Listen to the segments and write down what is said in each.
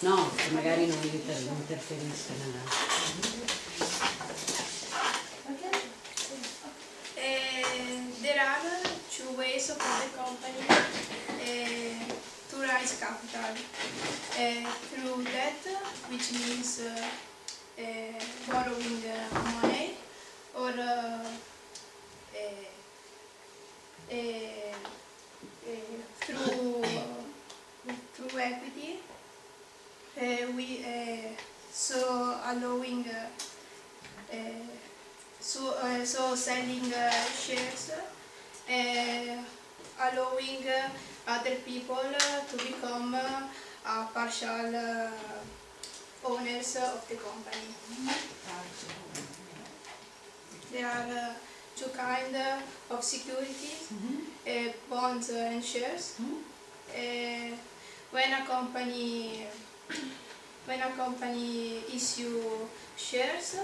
No, che magari non interferisca nella... There are two ways for the company to raise capital. Through debt, which means borrowing money, or through equity. So allowing so selling shares, allowing other people to become partial owners of the company. There are two kinds of securities, bonds and shares. When a company issue shares,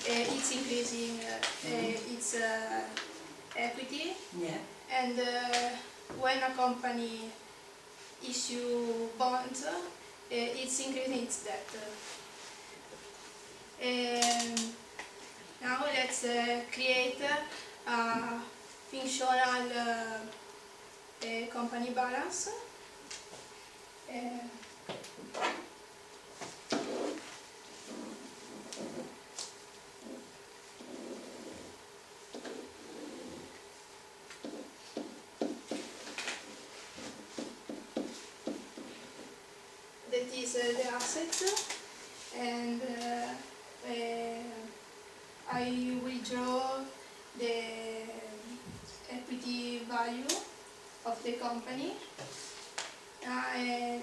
it's increasing its equity, and when a company issue bonds, it's increasing its debt. Now let's create a functional company balance. That is the asset, and I will draw the equity value of the company.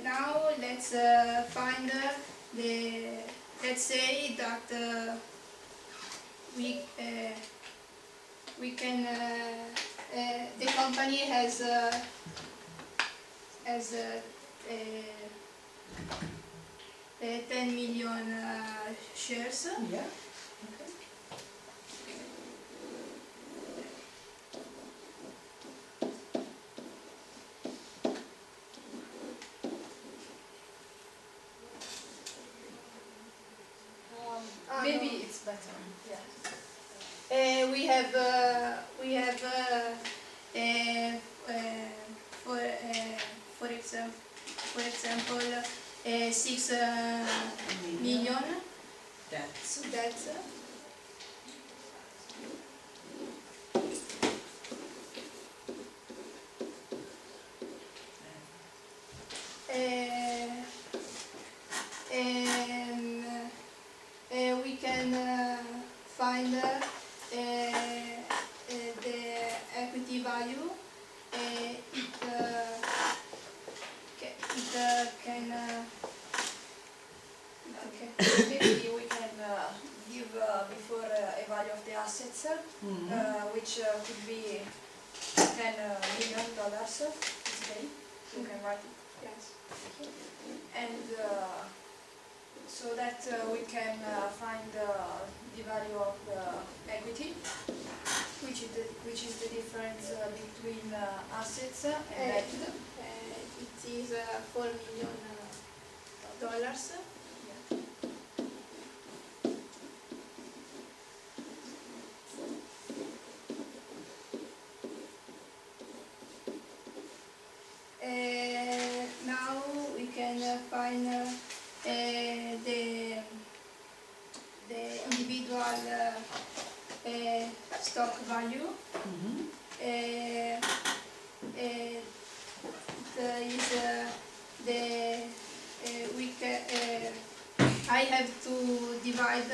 Now let's find let's say that we can the company has 10 million shares. Yeah. Maybe it's better. Yeah. We have for example 6 million. That's we can find the equity value. It can Maybe we can give before a value of the assets, which could be $10 million. It's okay. You can write it. yes. And so that we can find the value of the equity, which is the difference between assets and debt. It is $4 million. Now we can find the individual stock value. I have to divide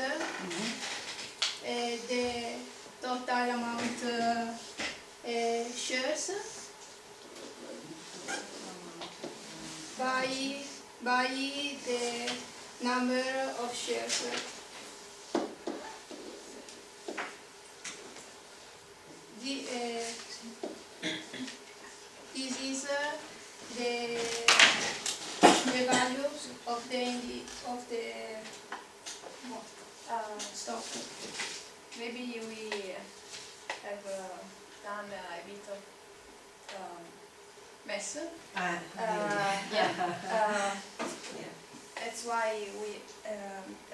the total amount shares by the number of shares. This is the value of the stock. Maybe we have done a bit of mess. yeah. Let's that's why we,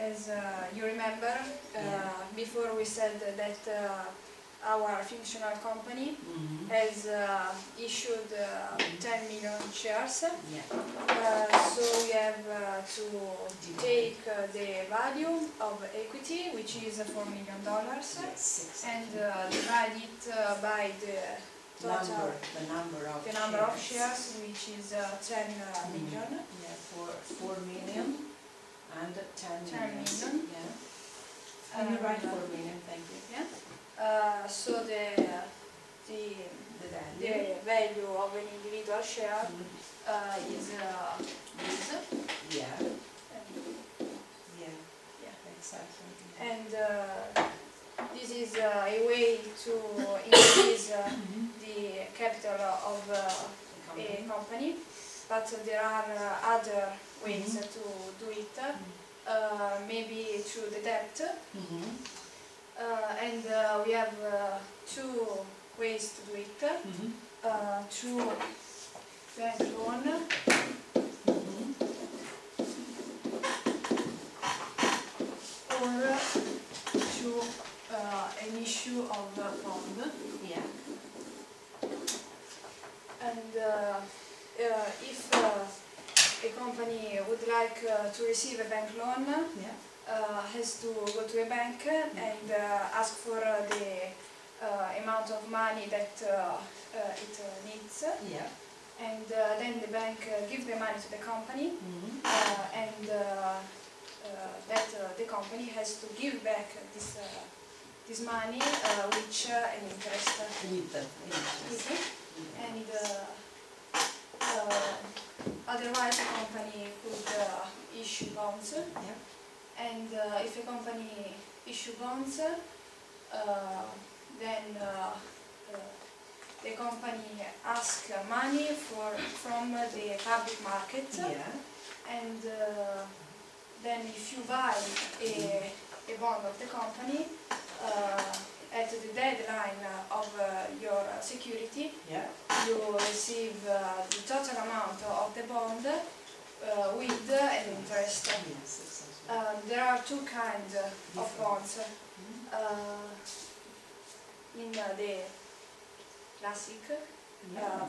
as you remember, before we said that our functional company has issued 10 million shares. Yeah. So we have to take the value of equity, which is $4 million, Yes, and exactly. divide it by the total, The number of shares, which is 10 million. Yeah, 4 million and 10 10 million. million. Yeah. Can you write 4 million? Thank you. Yeah. So the The value. the value of an individual share is this. Yeah. And, Yeah. yeah. Exactly. And this is a way to increase the capital of a company, but there are other ways to do it, maybe through the debt. And we have two ways to do it, through bank loan or through an issue of bond. Yeah. And if a company would like to receive a bank loan, Yeah. has to go to a bank and ask for the amount of money that it needs, Yeah. and then the bank gives the money to the company, and that the company has to give back this money, which an interest. Interest. And otherwise the company could issue bonds. Yeah. And if a company issue bonds, then the company asks money from the public market. Yeah. And then if you buy a bond of the company at the deadline of your security, Yeah. you receive the total amount of the bond with an interest. Yes, exactly. There are two kinds of bonds. In the classic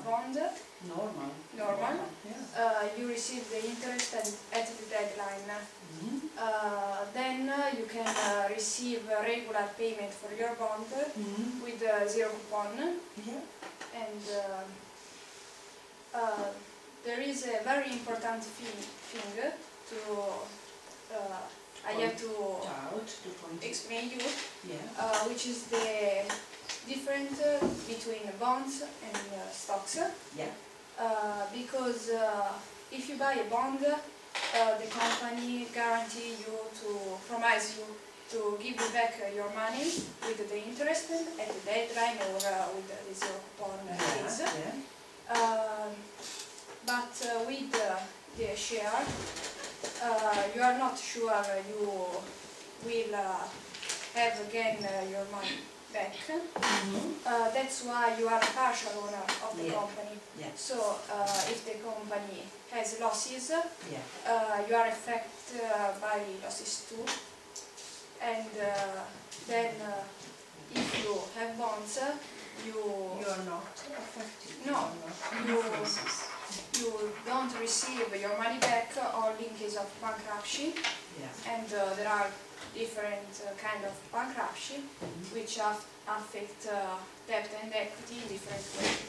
bond, Normal. normal, Yeah. you receive the interest at the deadline. Then you can receive a regular payment for your bond with zero coupon. Yeah. And there is a very important thing to I have to point. explain you, Yeah. which is the difference between bonds and stocks. Yeah. Because if you buy a bond, the company guarantee you to promise you to give you back your money with the interest at the deadline or with the zero coupon fees. Yeah. But with the share, you are not sure you will have again your money back. That's why you are a partial owner of the company. Yeah. So if the company has losses, Yeah. you are affected by losses too. And then if you have bonds, you are not affected. No, you don't receive your money back only in case of bankruptcy. Yeah. And there are different kind of bankruptcy which affect debt and equity in different ways.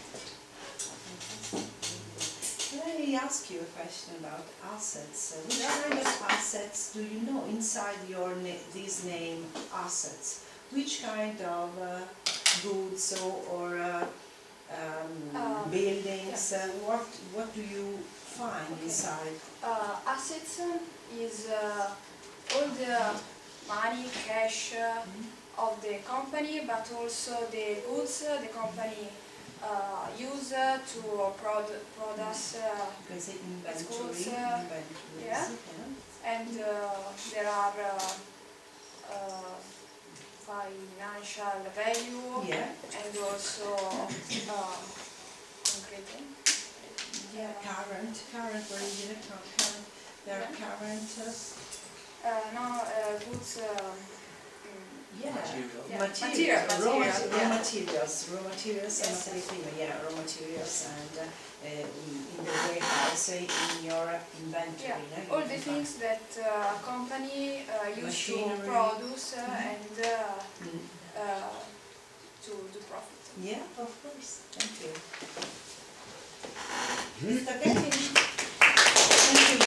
Can I ask you a question about assets? Which kind of assets do you know inside your this name assets? Which kind of goods or buildings? What do you find inside? Assets is all the money, cash of the company, but also the goods the company use to produce Inventory. yeah. And there are financial value and also concrete. Current, what is it? Current. There current goods. yeah, Yeah. material, Material, raw materials and Yes. materie prime, yeah, raw materials and in the warehouse, in your inventory. Yeah, no? all You the can things that a company used to Machinery. produce and find. to do profit. Yeah, of course. Thank you. Mr. Kenny,